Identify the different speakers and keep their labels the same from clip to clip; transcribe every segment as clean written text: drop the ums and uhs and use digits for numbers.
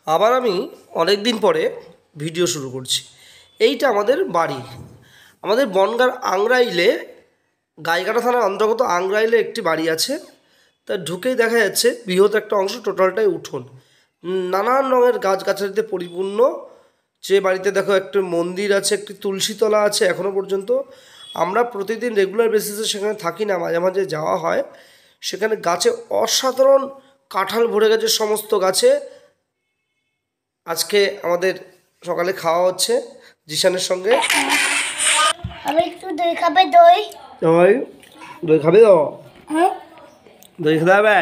Speaker 1: আবার আমি অনেক দিন পরে ভিডিও শুরু করছি। এইটা আমাদের বাড়ি, আমাদের বনগাঁর আংরাইলে, গাইঘাটা থানার অন্তর্গত আংরাইলে একটি বাড়ি আছে। তা ঢুকেই দেখা যাচ্ছে বৃহৎ একটা অংশ, টোটালটাই উঠোন, নানান রঙের গাছগাছালিতে পরিপূর্ণ। যে বাড়িতে দেখো একটা মন্দির আছে, একটি তুলসীতলা আছে এখনও পর্যন্ত। আমরা প্রতিদিন রেগুলার বেসিসে সেখানে থাকি না, মাঝে মাঝে যাওয়া হয়। সেখানে গাছে অসাধারণ কাঁঠাল ভরে গেছে, সমস্ত গাছে। আজকে আমাদের সকালে খাওয়া হচ্ছে জিশানের সঙ্গে।
Speaker 2: আমি একটু দই খাবে, দই
Speaker 1: দই দই খাবে তো?
Speaker 2: হ্যাঁ,
Speaker 1: দই খেতে হবে।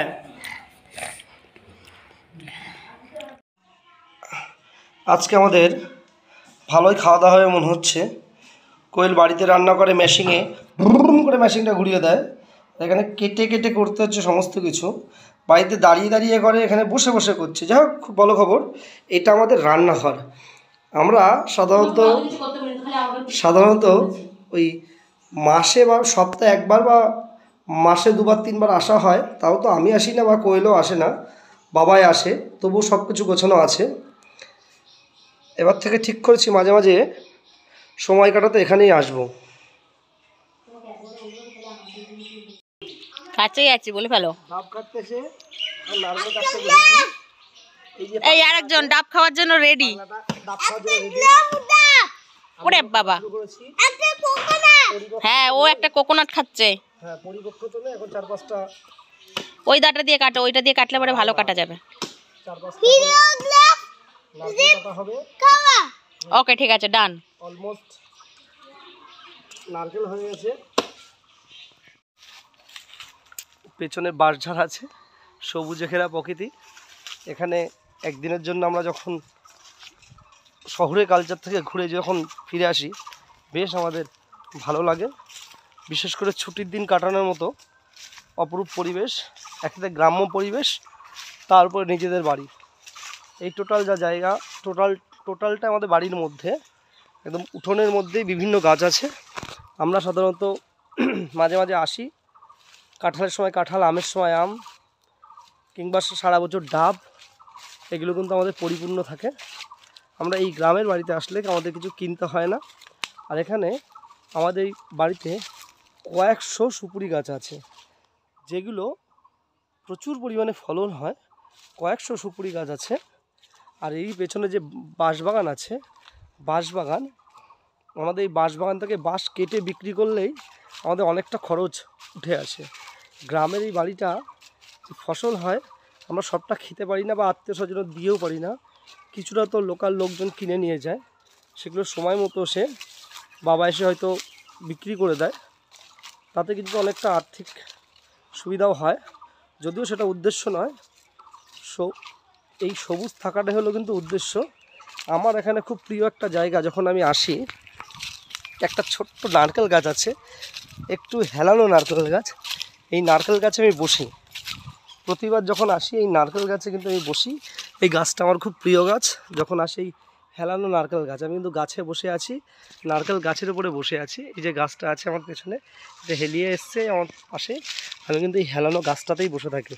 Speaker 1: আজকে আমাদের ভালোই খাওয়া দাওয়া হবে মনে হচ্ছে। কোয়েল বাড়িতে রান্না করে মেশিনে, ব্রুম করে মেশিনটা ঘুরিয়ে দেয়। এখানে কেটে কেটে করতে হচ্ছে সমস্ত কিছু। বাড়িতে দাঁড়িয়ে দাঁড়িয়ে করে, এখানে বসে বসে করছে। যাই হোক, খুব ভালো খবর। এটা আমাদের রান্নাঘর। আমরা সাধারণত ওই মাসে বা সপ্তাহে একবার বা মাসে দুবার তিনবার আসা হয়। তাও তো আমি আসি না, বা কোয়েলও আসে না, বাবাই আসে। তবুও সব কিছু গোছানো আছে। এবার থেকে ঠিক করেছি মাঝে মাঝে সময় কাটাতে এখানেই আসবো।
Speaker 3: কাছেই আছি বলে ফেলো।
Speaker 1: ডাব কাটতে এসে আর নারকেল কাটতে বসেছি।
Speaker 3: এই আরেকজন ডাব খাওয়ার জন্য রেডি।
Speaker 1: ডাব খাওয়ার জন্য রেডি।
Speaker 3: ওরে বাবা, হ্যাঁ ও একটা কোকোনাট খাচ্ছে।
Speaker 1: হ্যাঁ, পরিপক্ক তো না, এখন 4-5টা।
Speaker 3: ওই দাঁটা দিয়ে কাটো, ওইটা দিয়ে কাটলে পরে ভালো কাটা যাবে।
Speaker 1: 4-5টা নারকেল কাটা হবে।
Speaker 3: ওকে, ঠিক আছে, ডান।
Speaker 1: অলমোস্ট নারকেল হয়ে গেছে। পেছনে বাঁশঝাড় আছে, সবুজে ঘেরা প্রকৃতি। এখানে একদিনের জন্য আমরা যখন শহরের কালচার থেকে ঘুরে যখন ফিরে আসি, বেশ আমাদের ভালো লাগে। বিশেষ করে ছুটির দিন কাটানোর মতো অপরূপ পরিবেশ, একসাথে গ্রাম্য পরিবেশ, তারপরে নিজেদের বাড়ি। এই টোটাল যা জায়গা, টোটালটা আমাদের বাড়ির মধ্যে, একদম উঠোনের মধ্যেই বিভিন্ন গাছ আছে। আমরা সাধারণত মাঝে মাঝে আসি, কাঁঠালের সময় কাঁঠাল, আমের সময় আম, কিংবা সারা বছর ডাব, এগুলো কিন্তু আমাদের পরিপূর্ণ থাকে। আমরা এই গ্রামের বাড়িতে আসলে আমাদের কিছু কিনতে হয় না। আর এখানে আমাদের এই বাড়িতে কয়েকশো সুপুরি গাছ আছে, যেগুলো প্রচুর পরিমাণে ফলন হয়। কয়েকশো সুপুরি গাছ আছে। আর এই পেছনে যে বাঁশবাগান আছে, বাঁশবাগান, আমাদের এই বাঁশবাগান থেকে বাঁশ কেটে বিক্রি করলেই আমাদের অনেকটা খরচ উঠে আসে। গ্রামের এই বাড়িটা ফসল হয়, আমরা সবটা খেতে পারি না বা আত্মীয় স্বজন দিয়েও পারি না। কিছুটা তো লোকাল লোকজন কিনে নিয়ে যায়, সেগুলো সময় মতো সে বাবা এসে হয়তো বিক্রি করে দেয়। তাতে কিন্তু অনেকটা আর্থিক সুবিধাও হয়, যদিও সেটা উদ্দেশ্য নয়। এই সবুজ থাকাটাই হলো কিন্তু উদ্দেশ্য। আমার এখানে খুব প্রিয় একটা জায়গা, যখন আমি আসি, একটা ছোট্ট নারকেল গাছ আছে, একটু হেলানো নারকেল গাছ। এই নারকেল গাছে আমি বসি, প্রতিবার যখন আসি এই নারকেল গাছে কিন্তু আমি বসি। এই গাছটা আমার খুব প্রিয় গাছ। যখন আসি এই হেলানো নারকেল গাছ, আমি কিন্তু গাছে বসে আছি, নারকেল গাছের উপরে বসে আছি। এই যে গাছটা আছে আমার পেছনে, এটা হেলিয়ে এসছে আমার পাশে, আমি কিন্তু এই হেলানো গাছটাতেই বসে থাকি।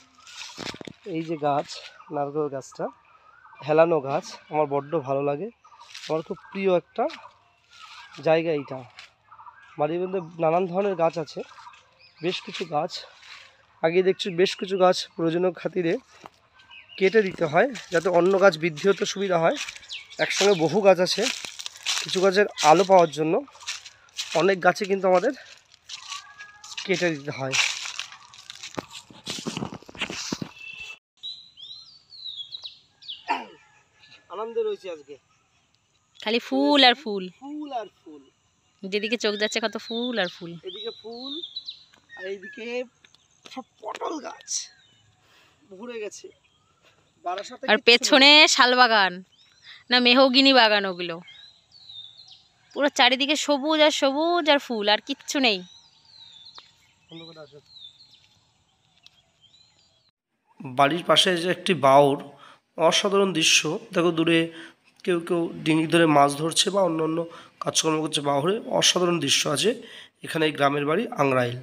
Speaker 1: এই যে গাছ, নারকেল গাছটা হেলানো গাছ, আমার বড্ড ভালো লাগে। আমার খুব প্রিয় একটা জায়গা এইটা। বাড়ির মধ্যে নানান ধরনের গাছ আছে, বেশ কিছু গাছ। আগে দেখছি বেশ কিছু গাছ প্রয়োজনীয় খাতিরে কেটে দিতে হয়, যাতে অন্য গাছ বৃদ্ধি হতে সুবিধা হয়। একসঙ্গে বহু গাছ আছে, কিছু গাছের আলো পাওয়ার জন্য অনেক গাছে কিন্তু আমাদের কেটে দিতে হয়। আনন্দে রয়েছে আজকে,
Speaker 3: খালি ফুল আর ফুল,
Speaker 1: ফুল আর ফুল।
Speaker 3: যেদিকে চোখ যাচ্ছে কত ফুল আর ফুল।
Speaker 1: এদিকে ফুল আর এইদিকে সব পটল গাছ ভরে গেছে।
Speaker 3: আর পেছনে শালবাগান না মেহগিনি বাগান, ওগুলো পুরো চারিদিকে সবুজ আর সবুজ আর ফুল, আর কিচ্ছু নেই।
Speaker 1: বাড়ির পাশে যে একটি বাওর, অসাধারণ দৃশ্য। দেখো দূরে কেউ কেউ ডিঙি ধরে মাছ ধরছে বা অন্য অন্য কাজকর্ম করছে বাওরে। অসাধারণ দৃশ্য আছে এখানে, এই গ্রামের বাড়ি আংরাইল।